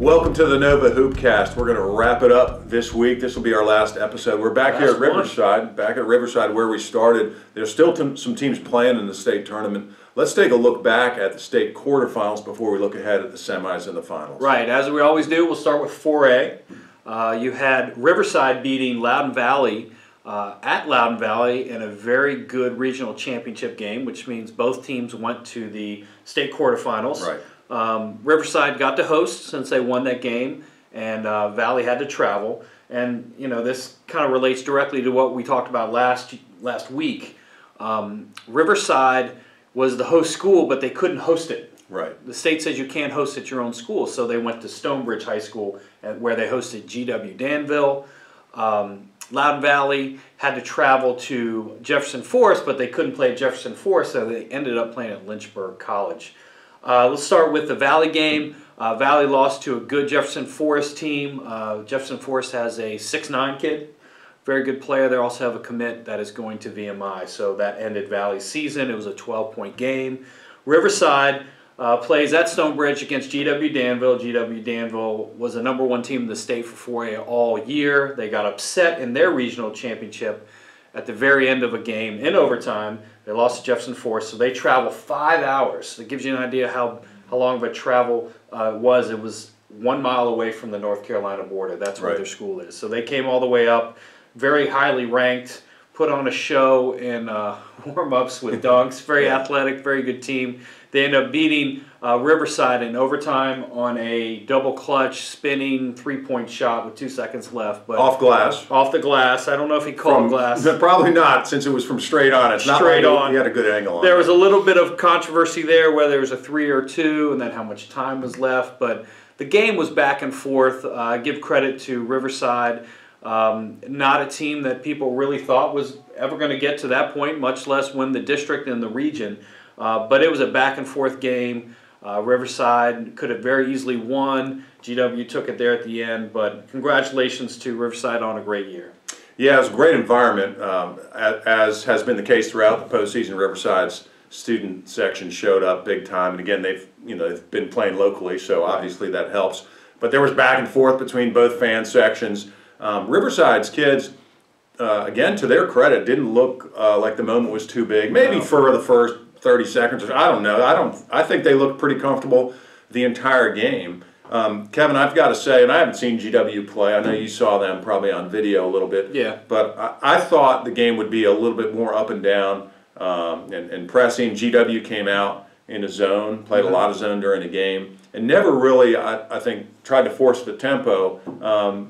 Welcome to the Nova Hoopcast. We're going to wrap it up this week. This will be our last episode. We're back here at Riverside, where we started. There's still some teams playing in the state tournament. Let's take a look back at the state quarterfinals before we look ahead at the semis and the finals. Right, as we always do, we'll start with 4A. You had Riverside beating Loudoun Valley at Loudoun Valley in a very good regional championship game, which means both teams went to the state quarterfinals. Right. Riverside got to host since they won that game, and Valley had to travel. And you know, this kind of relates directly to what we talked about last week. Riverside was the host school, but they couldn't host it. Right. The state says you can't host at your own school, so they went to Stonebridge High School, where they hosted GW Danville. Loudoun Valley had to travel to Jefferson Forest, but they couldn't play at Jefferson Forest, so they ended up playing at Lynchburg College. Let's start with the Valley game. Valley lost to a good Jefferson Forest team. Jefferson Forest has a 6'9" kid, very good player. They also have a commit that is going to VMI, so that ended Valley's season. It was a 12-point game. Riverside plays at Stonebridge against GW Danville. GW Danville was the #1 team in the state for 4A all year. They got upset in their regional championship at the very end of a game in overtime. They lost to Jefferson Forest, so they travel 5 hours. That gives you an idea how long of a travel it was. It was 1 mile away from the North Carolina border. That's where their school is. So they came all the way up, very highly ranked, put on a show in warm-ups with dunks. Very athletic, very good team. They ended up beating Riverside in overtime on a double clutch spinning 3-point shot with 2 seconds left. But off glass. Off the glass. I don't know if he called glass. Probably not, since it was from straight on. It's straight not like on. He had a good angle on There was a little bit of controversy there, whether it was a 3 or 2, and then how much time was left. But the game was back and forth. I give credit to Riverside. Not a team that people really thought was ever going to get to that point, much less win the district and the region. But it was a back-and-forth game. Riverside could have very easily won. GW took it there at the end, but congratulations to Riverside on a great year. Yeah, it was a great environment, as has been the case throughout the postseason. Riverside's student section showed up big time, and again, they've been playing locally, so obviously that helps. But there was back and forth between both fan sections. Riverside's kids, again, to their credit, didn't look like the moment was too big. Maybe for the first 30 seconds, I don't know. I think they looked pretty comfortable the entire game. Kevin, I've got to say, and I haven't seen GW play. I know you saw them probably on video a little bit. Yeah. But I thought the game would be a little bit more up and down and pressing. GW came out in a zone, played a lot of zone during the game, and never really, I think, tried to force the tempo.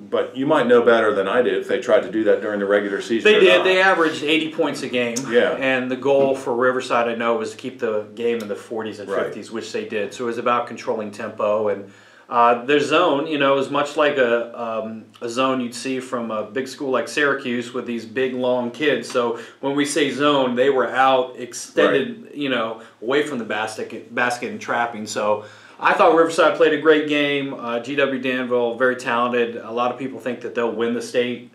But you might know better than I did if they tried to do that during the regular season. They did. They averaged 80 points a game. Yeah. And the goal for Riverside, I know, was to keep the game in the 40s and 50s, which they did. So it was about controlling tempo. And their zone, is much like a zone you'd see from a big school like Syracuse with these big, long kids. So when we say zone, they were out, extended, away from the basket and trapping. So I thought Riverside played a great game. GW Danville, very talented. A lot of people think that they'll win the state.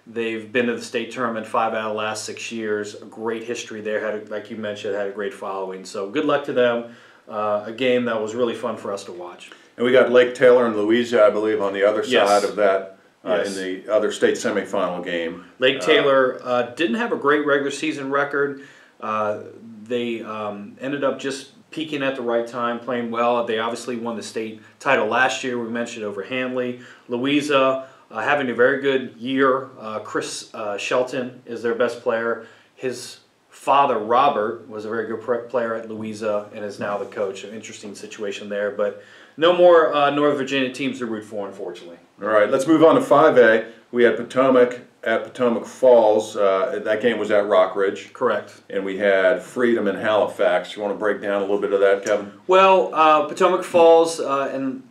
They've been to the state tournament 5 out of the last 6 years. A great history there. Like you mentioned, had a great following. So good luck to them. A game that was really fun for us to watch. And we got Lake Taylor and Louisa, I believe, on the other side of that in the other state semifinal game. Lake Taylor didn't have a great regular season record. They ended up just peaking at the right time, playing well. They obviously won the state title last year. We mentioned over Hanley. Louisa having a very good year. Chris Shelton is their best player. His father, Robert, was a very good player at Louisa and is now the coach. An interesting situation there, but no more Northern Virginia teams to root for, unfortunately. All right, let's move on to 5A. We had Potomac at Potomac Falls. That game was at Rockridge. Correct. And we had Freedom in Halifax. You want to break down a little bit of that, Kevin? Well, Potomac Falls in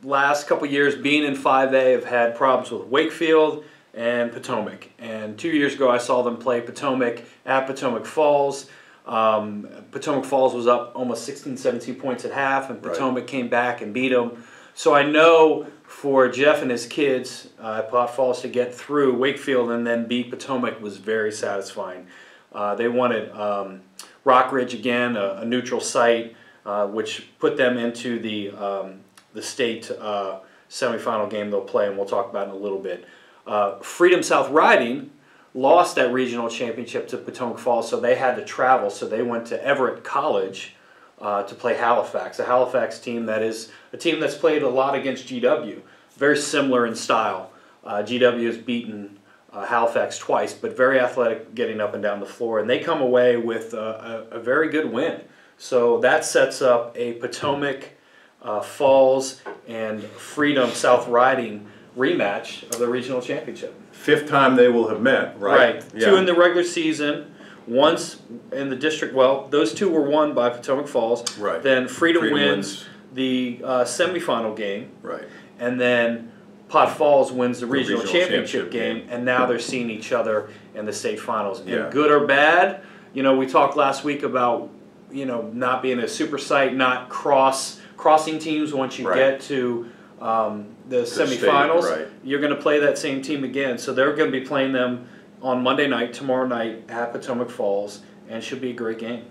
last couple years being in 5A have had problems with Wakefield and Potomac. And 2 years ago I saw them play Potomac at Potomac Falls. Potomac Falls was up almost 16, 17 points at half, and Potomac came back and beat them. So I know for Jeff and his kids, Pot Falls to get through Wakefield and then beat Potomac was very satisfying. They wanted Rockridge again, a neutral site, which put them into the the state semifinal game they'll play, and we'll talk about in a little bit. Freedom South Riding lost that regional championship to Potomac Falls, so they had to travel. So they went to Everett College to play Halifax, a Halifax team that is a team that's played a lot against GW. Very similar in style. GW has beaten Halifax twice, but very athletic getting up and down the floor. And they come away with a very good win. So that sets up a Potomac Falls and Freedom South Riding rematch of the regional championship. 5th time they will have met, right? Right. Yeah. 2 in the regular season, once in the district. Well, those 2 were won by Potomac Falls. Right. Then Freedom wins the semifinal game. Right. And then Pot Falls wins the regional championship game, and now they're seeing each other in the state finals. And good or bad, you know, we talked last week about, you know, not being a super site, not crossing teams once you get to the semifinals. State, right. You're going to play that same team again. So they're going to be playing them on Monday night, tomorrow night at Potomac Falls, and should be a great game.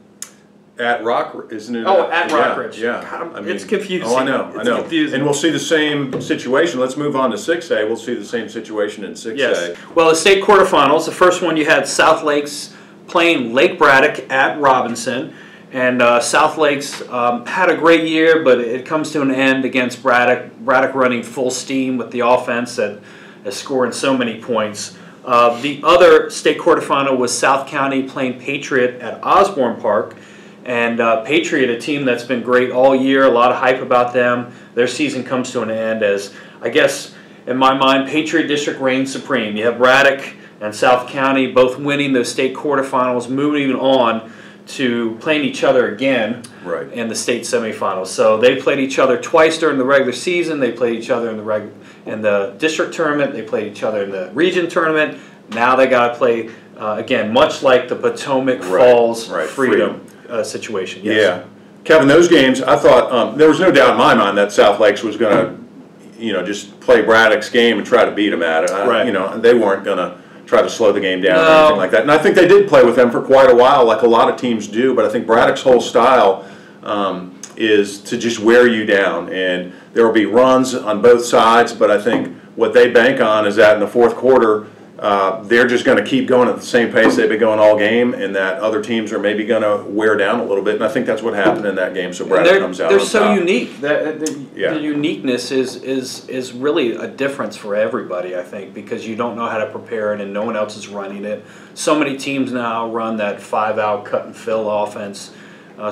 At Rock, isn't it? Oh, at Rockridge. Yeah. God, I mean, it's confusing. Oh, I know. It's confusing. And we'll see the same situation. Let's move on to 6A. We'll see the same situation in 6A. Yes. Well, the state quarterfinals, the first one you had South Lakes playing Lake Braddock at Robinson. And South Lakes had a great year, but it comes to an end against Braddock. Braddock running full steam with the offense that is scoring so many points. The other state quarterfinal was South County playing Patriot at Osborne Park. And Patriot, a team that's been great all year, a lot of hype about them. Their season comes to an end as, I guess, in my mind, Patriot District reigns supreme. You have Braddock and South County both winning those state quarterfinals, moving on to playing each other again in the state semifinals. So they played each other twice during the regular season. They played each other in the district tournament. They played each other in the region tournament. Now they got to play again, much like the Potomac Falls Freedom situation. Yes. Yeah, Kevin, those games, I thought there was no doubt in my mind that South Lakes was going to, you know, just play Braddock's game and try to beat them at it. You know, they weren't going to try to slow the game down or anything like that. And I think they did play with them for quite a while, like a lot of teams do. But I think Braddock's whole style is to just wear you down, and there will be runs on both sides. But I think what they bank on is that in the 4th quarter, they're just going to keep going at the same pace they've been going all game, and that other teams are maybe going to wear down a little bit. And I think that's what happened in that game. So Braddock comes out on top. They're so unique. The uniqueness is really a difference for everybody, I think, because you don't know how to prepare it and no one else is running it. So many teams now run that 5-out cut and fill offense.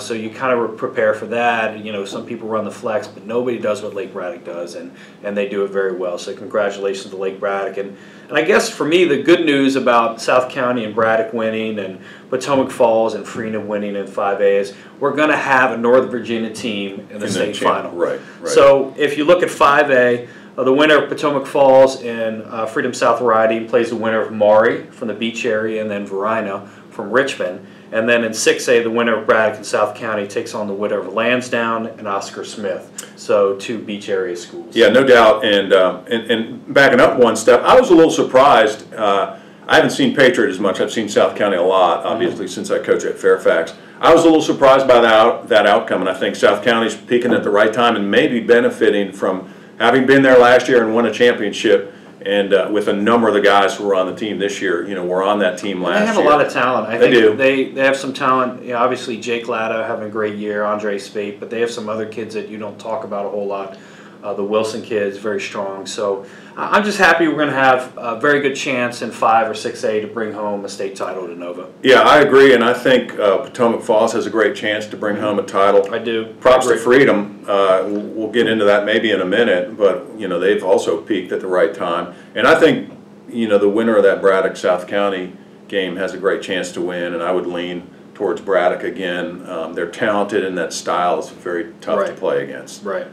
So you kind of prepare for that. You know, some people run the flex, but nobody does what Lake Braddock does, and they do it very well. So congratulations to Lake Braddock. And I guess for me, the good news about South County and Braddock winning and Potomac Falls and Freedom winning in 5A is we're going to have a Northern Virginia team in the state final. Right. So if you look at 5A, the winner of Potomac Falls and Freedom South Riding plays the winner of Maury from the beach area, and then Verina from Richmond. And then in 6A, the winner of Braddock and South County takes on the winner of Lansdowne and Oscar Smith. So 2 beach area schools. Yeah, no doubt. And backing up one step, I was a little surprised. I haven't seen Patriot as much. I've seen South County a lot, obviously, since I coach at Fairfax. I was a little surprised by that outcome, and I think South County's peaking at the right time and maybe benefiting from having been there last year and won a championship. And with a number of the guys who were on the team this year, you know, were on that team last year. They have a lot of talent. I think do. They have some talent. You know, obviously, Jake Latta having a great year, Andre Spate, but they have some other kids that you don't talk about a whole lot. The Wilson kids, very strong. So I'm just happy we're going to have a very good chance in 5 or 6A to bring home a state title to Nova. Yeah, I agree, and I think Potomac Falls has a great chance to bring home a title. I do. Props to Freedom. We'll get into that maybe in a minute, but you know they've also peaked at the right time. And I think you know the winner of that Braddock South County game has a great chance to win, and I would lean towards Braddock again. They're talented, and that style is very tough to play against. Right.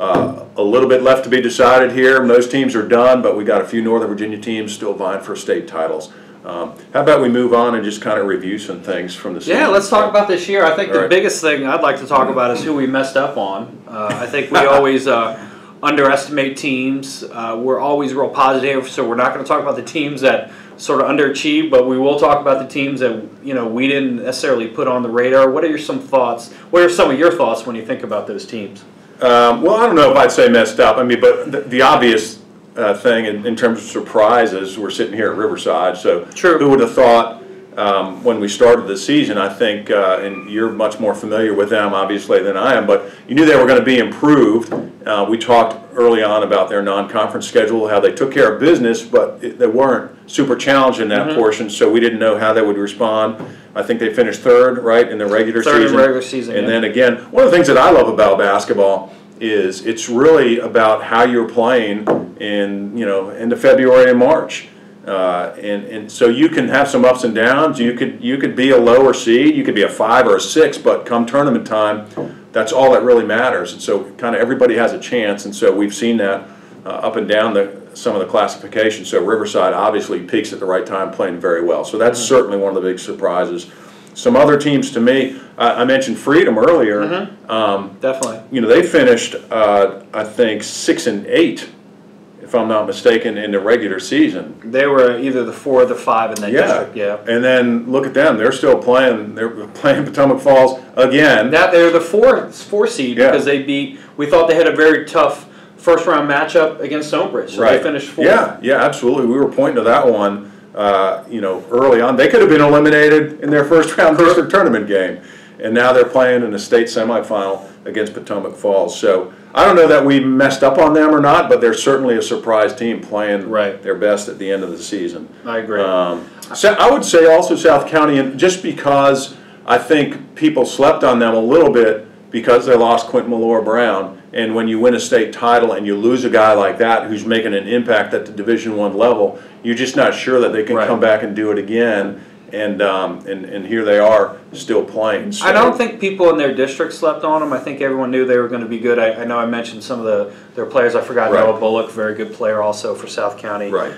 A little bit left to be decided here. Most teams are done, but we got a few Northern Virginia teams still vying for state titles. How about we move on and just kind of review some things from the season? Yeah, let's talk about this year. I think the biggest thing I'd like to talk about is who we messed up on. I think we always underestimate teams. We're always real positive, so we're not going to talk about the teams that sort of underachieved, but we will talk about the teams that we didn't necessarily put on the radar. What are some thoughts? What are some of your thoughts when you think about those teams? Well, I don't know if I'd say messed up. I mean, but the obvious thing in terms of surprises, we're sitting here at Riverside, so True. Who would have thought when we started the season, I think, and you're much more familiar with them, obviously, than I am, but you knew they were going to be improved. We talked early on about their non-conference schedule, how they took care of business, but they weren't super challenged in that portion, so we didn't know how they would respond. I think they finished third, right, in the regular season. Third in regular season, and then again, one of the things that I love about basketball is it's really about how you're playing in, into February and March. And so you can have some ups and downs. You could be a lower seed, you could be a 5 or a 6, but come tournament time, that's all that really matters. And so kind of everybody has a chance, and so we've seen that up and down some of the classifications. So Riverside obviously peaks at the right time, playing very well. So that's certainly one of the big surprises. Some other teams to me, I mentioned Freedom earlier. Definitely. They finished, I think, 6 and 8. If I'm not mistaken, in the regular season. They were either the 4 or the 5 in that district, yeah. And then look at them; they're still playing. They're playing Potomac Falls again. They're the 4 seed because they beat. We thought they had a very tough first round matchup against Stonebridge, so they finished 4th. Yeah, absolutely. We were pointing to that one, early on. They could have been eliminated in their first round district tournament game, and now they're playing in a state semifinal against Potomac Falls. So I don't know that we messed up on them or not, but they're certainly a surprise team playing their best at the end of the season. I agree. So I would say also South County, and just because I think people slept on them a little bit because they lost Quentin Malora-Brown, and when you win a state title and you lose a guy like that who's making an impact at the Division I level, you're just not sure that they can come back and do it again. And here they are still playing. So. I don't think people in their district slept on them. I think everyone knew they were going to be good. I know I mentioned some of their players. I forgot Noah Bullock, very good player also for South County. Right.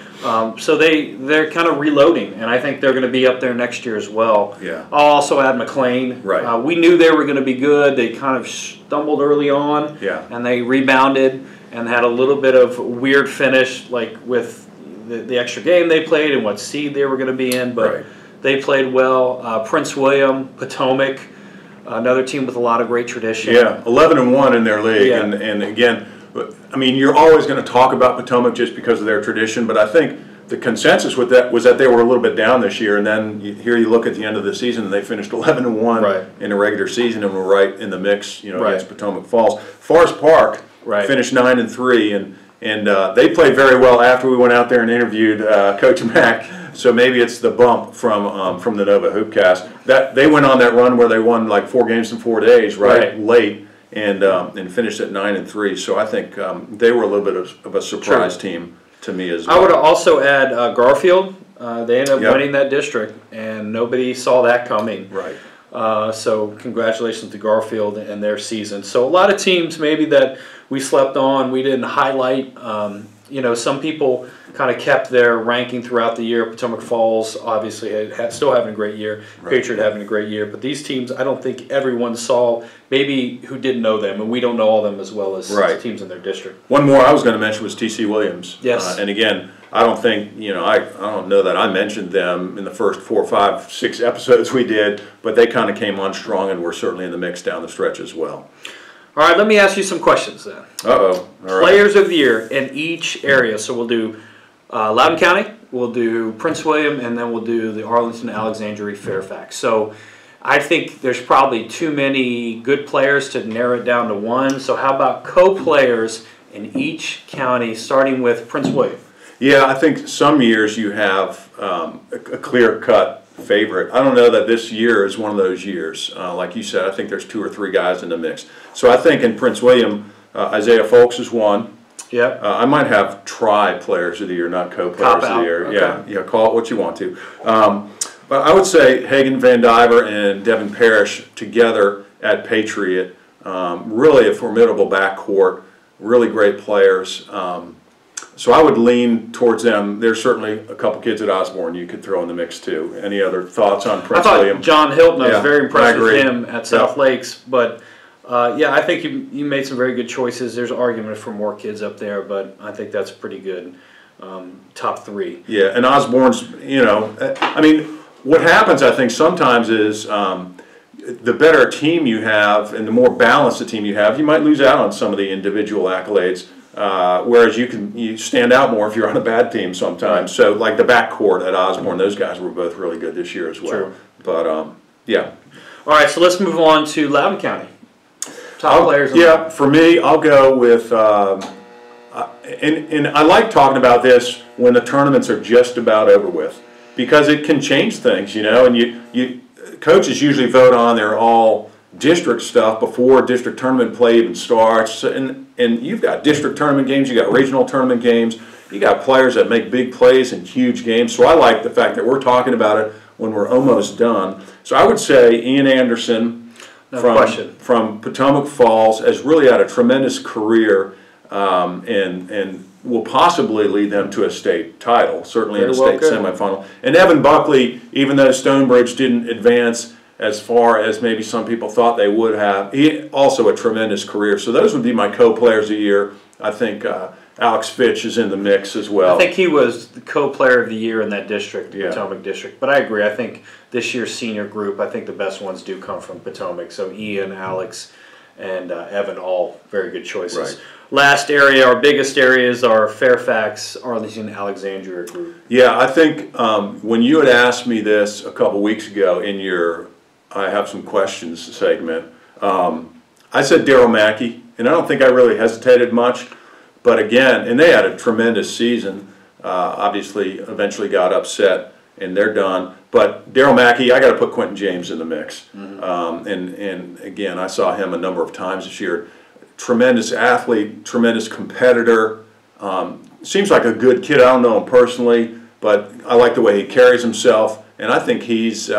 So they're kind of reloading, and I think they're going to be up there next year as well. Yeah. I'll also add McLean. Right. We knew they were going to be good. They kind of stumbled early on. Yeah. And they rebounded and had a little bit of weird finish, like with the extra game they played and what seed they were going to be in, but. They played well. Prince William, Potomac, another team with a lot of great tradition. Yeah, 11-1 in their league, Yeah. and again, I mean, you're always going to talk about Potomac just because of their tradition, but I think the consensus with that was that they were a little bit down this year, and then here you look at the end of the season, and they finished 11-1 in the regular season, and were right in the mix, against Potomac Falls. Forest Park finished 9-3, and they played very well after we went out there and interviewed Coach Mack. So maybe it's the bump from the Nova Hoopcast that they went on that run where they won like 4 games in 4 days, late, and finished at 9-3. So I think they were a little bit of a surprise team to me as well. I would also add Garfield. They ended up winning that district, and nobody saw that coming. Right. So congratulations to Garfield and their season. So a lot of teams maybe that we slept on, we didn't highlight. Some people kind of kept their ranking throughout the year. Potomac Falls obviously still having a great year. Patriot having a great year. But these teams, I don't think everyone saw, maybe who didn't know them, and we don't know all them as well as teams in their district. One more I was going to mention was T.C. Williams. Yes. And again, I don't think, I don't know that I mentioned them in the first 4, 5, 6 episodes we did, but they kind of came on strong and were certainly in the mix down the stretch as well. All right, let me ask you some questions then. All right. Players of the year in each area. So we'll do Loudoun County, we'll do Prince William, and then we'll do the Arlington, Alexandria, Fairfax. So I think there's probably too many good players to narrow it down to one. So how about co-players in each county, starting with Prince William? Yeah, I think some years you have a clear-cut favorite. I don't know that this year is one of those years. Like you said, I think there's 2 or 3 guys in the mix. So I think in Prince William, Isaiah Folks is one. Yep. I might have players of the year, not co-players of the year. Okay. Yeah, call it what you want to. But I would say Hagen Van Diver and Devin Parrish together at Patriot, really a formidable backcourt, really great players. So I would lean towards them. There's certainly a couple kids at Osborne you could throw in the mix too. Any other thoughts on Prince William? I thought John Hilton, I was very impressed with him at South Lakes. But I think you made some very good choices. There's an argument for more kids up there, but I think that's pretty good. Top 3. Yeah, and Osborne's, I mean, what happens I think sometimes is, the better team you have and the more balanced the team you have, you might lose out on some of the individual accolades. Whereas you stand out more if you're on a bad team sometimes. So like the backcourt at Osborne, those guys were both really good this year as well. True. But yeah. All right, so let's move on to Loudoun County. Top players. Yeah, for me, I'll go with. And I like talking about this when the tournaments are just about over with, because it can change things, you know. And you coaches usually vote on their all district stuff before district tournament play even starts. And you've got district tournament games, you got regional tournament games, you got players that make big plays in huge games. So I like the fact that we're talking about it when we're almost done. So I would say Ian Anderson from Potomac Falls has really had a tremendous career, and will possibly lead them to a state title, certainly in a state semifinal. And Evan Buckley, even though Stonebridge didn't advance as far as maybe some people thought they would have, he also a tremendous career. So those would be my co-players of the year. I think Alex Fitch is in the mix as well. I think he was the co-player of the year in that district, the Potomac district. But I agree. I think this year's senior group, I think the best ones do come from Potomac. So Ian, Alex, and Evan, all very good choices. Right. Last area, our biggest areas are Fairfax, Arlington, Alexandria group. Yeah, I think when you had asked me this a couple weeks ago in your I have some questions segment, I said Daryl Mackey, and I don't think I really hesitated much. But again, and they had a tremendous season. Obviously, eventually got upset, and they're done. But Daryl Mackey, I got to put Quentin James in the mix. And again, I saw him a number of times this year. Tremendous athlete, tremendous competitor. Seems like a good kid. I don't know him personally, but I like the way he carries himself. And I think he's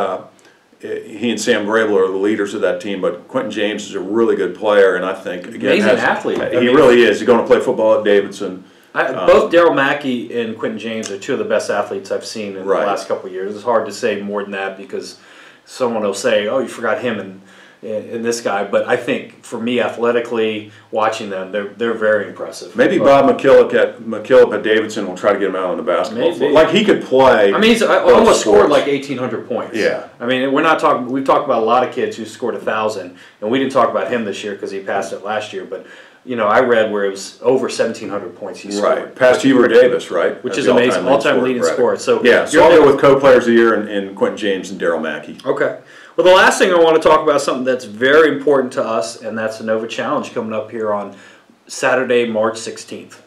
he and Sam Grable are the leaders of that team, but Quentin James is a really good player, and I think, again, amazing athlete. He really is. He's going to play football at Davidson. Both Daryl Mackey and Quentin James are two of the best athletes I've seen in the last couple of years. It's hard to say more than that because someone will say, oh, you forgot him and this guy. But I think, for me, athletically, watching them, they're very impressive. Maybe Bob McKillop at Davidson will try to get him out on the basketball floor. Like, he could play. I mean, he's almost scored like 1,800 points. Yeah. I mean, we're not talking. We've talked about a lot of kids who scored 1,000, and we didn't talk about him this year because he passed it last year. But you know, I read where it was over 1,700 points he scored. Right, past Hubert Davis, right? Which is amazing, all-time leading scorer. So yeah, so I'll go with co-players of the year in Quentin James and Daryl Mackey. Okay. Well, the last thing I want to talk about is something that's very important to us, and that's the Nova Challenge coming up here on Saturday, March 16th.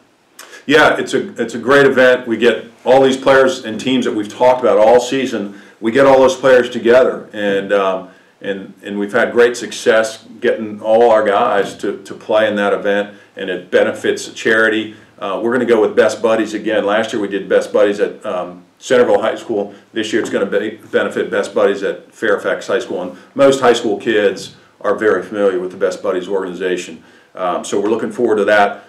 Yeah, it's a great event. We get all these players and teams that we've talked about all season. We get all those players together, and we've had great success getting all our guys to play in that event, and it benefits charity. We're going to go with Best Buddies again. Last year we did Best Buddies at Centerville High School. This year it's going to benefit Best Buddies at Fairfax High School, and most high school kids are very familiar with the Best Buddies organization. So we're looking forward to that.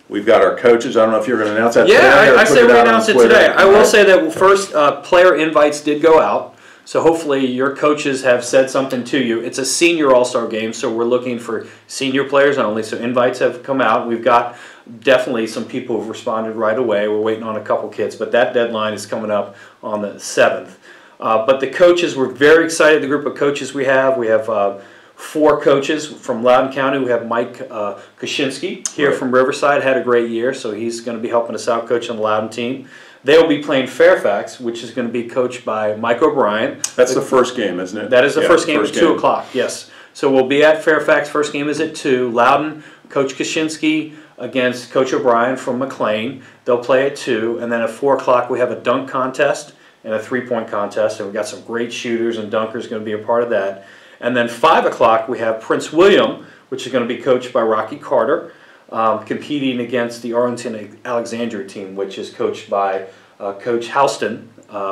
We've got our coaches. I don't know if you're going to announce that today. Yeah, I say we announce it today. I will say that first player invites did go out. So hopefully your coaches have said something to you. It's a senior all-star game, so we're looking for senior players only. So invites have come out. We've got definitely some people who've responded right away. We're waiting on a couple kids, but that deadline is coming up on the 7th. But the coaches, we're very excited, the group of coaches we have. We have 4 coaches from Loudoun County. We have Mike Kaczynski here from Riverside, had a great year, so he's going to be helping us out coaching the Loudoun team. They will be playing Fairfax, which is going to be coached by Mike O'Brien. That's the first game, isn't it? That is the first game at 2 o'clock, yes. So we'll be at Fairfax. First game is at 2. Loudoun, Coach Kaczynski against Coach O'Brien from McLean. They'll play at 2. And then at 4 o'clock we have a dunk contest and a three-point contest. And we've got some great shooters and dunkers going to be a part of that. And then 5 o'clock we have Prince William, which is going to be coached by Rocky Carter, competing against the Arlington Alexandria team, which is coached by Coach Houston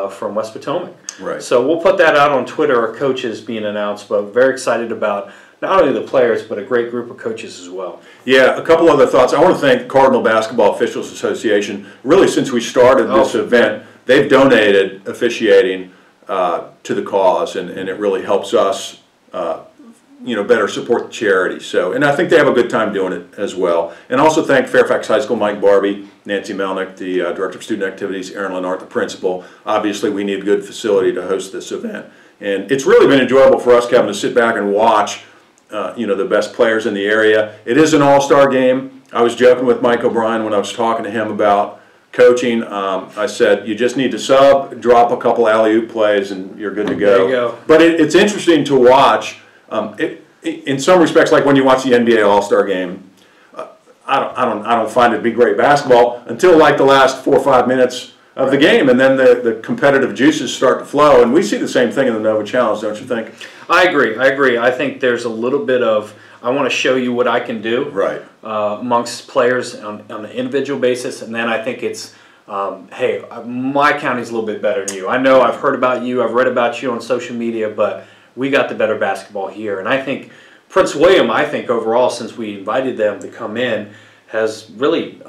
from West Potomac. Right. So we'll put that out on Twitter, our coaches being announced, but very excited about not only the players, but a great group of coaches as well. Yeah, a couple other thoughts. I want to thank the Cardinal Basketball Officials Association. Really, since we started this event, they've donated officiating to the cause, and it really helps us better support the charity. So, and I think they have a good time doing it as well. And also thank Fairfax High School, Mike Barbie, Nancy Melnick, the Director of Student Activities, Aaron Lennart, the principal. Obviously, we need a good facility to host this event. And it's really been enjoyable for us, Kevin, to sit back and watch, the best players in the area. It is an all-star game. I was joking with Mike O'Brien when I was talking to him about coaching. I said, you just need to sub, drop a couple alley-oop plays, and you're good to go. There you go. But it's interesting to watch. In some respects, like when you watch the NBA All-Star game, I don't find it to be great basketball until like the last 4 or 5 minutes of the game, and then the competitive juices start to flow. And we see the same thing in the Nova Challenge, don't you think? I agree. I think there's a little bit of, I want to show you what I can do amongst players on an individual basis, and then I think it's, hey, my county's a little bit better than you. I know I've heard about you, I've read about you on social media, but we got the better basketball here. And I think Prince William, overall, since we invited them to come in, has really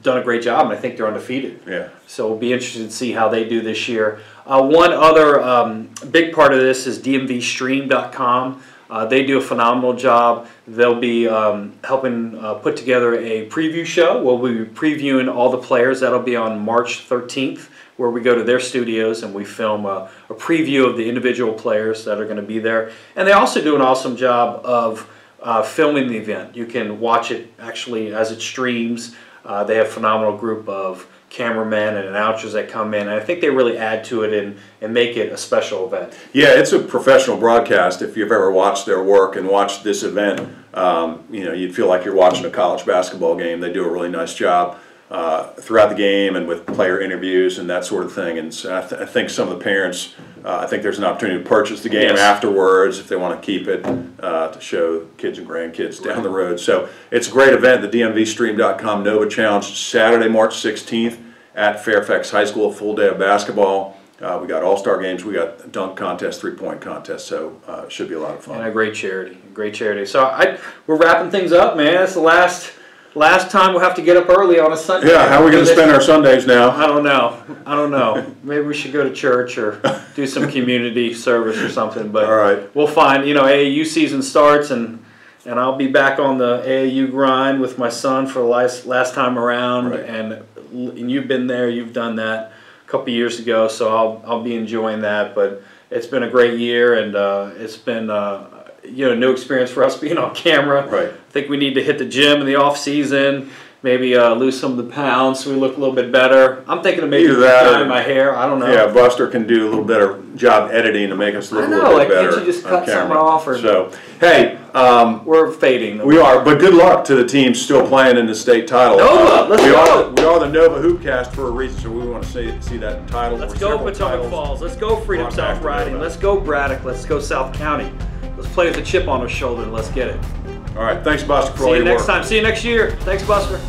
done a great job, and I think they're undefeated. Yeah. So we'll be interested to see how they do this year. One other big part of this is DMVstream.com. They do a phenomenal job. They'll be helping put together a preview show. We'll be previewing all the players. That'll be on March 13th, where we go to their studios and we film a preview of the individual players that are going to be there. And they also do an awesome job of filming the event. You can watch it actually as it streams. They have a phenomenal group of cameramen and announcers that come in, and I think they really add to it and make it a special event. Yeah, it's a professional broadcast. If you've ever watched their work and watched this event, you'd feel like you're watching a college basketball game. They do a really nice job throughout the game and with player interviews and that sort of thing. And so I think some of the parents, I think there's an opportunity to purchase the game afterwards if they want to keep it to show kids and grandkids down the road. So it's a great event, the DMVstream.com Nova Challenge, Saturday, March 16th at Fairfax High School, a full day of basketball. We got all-star games, we got dunk contest, three-point contest, so it should be a lot of fun. And a great charity. So we're wrapping things up, man. It's the last time we'll have to get up early on a Sunday. Yeah, how are we going to spend our Sundays now? I don't know. Maybe we should go to church or do some community service or something. But all right. We'll find. AAU season starts, and I'll be back on the AAU grind with my son for the last time around. Right. And you've been there. You've done that a couple years ago, so I'll be enjoying that. But it's been a great year, and it's been new experience for us being on camera. Right. I think we need to hit the gym in the off season, maybe lose some of the pounds so we look a little bit better. I'm thinking of maybe dyeing my hair. I don't know. Yeah, Buster can do a little better job editing to make us look a little bit better. Can't you just cut something off? So, hey, we're fading. We are, but good luck to the teams still playing in the state title. Nova, let's go. We are the Nova Hoopcast for a reason, so we want to see that title. Let's go Potomac Falls. Let's go Freedom South Riding. Let's go Braddock. Let's go South County. Let's play with a chip on our shoulder and let's get it. All right, thanks, Buster, for all your work. See you next time. See you next year. Thanks, Buster.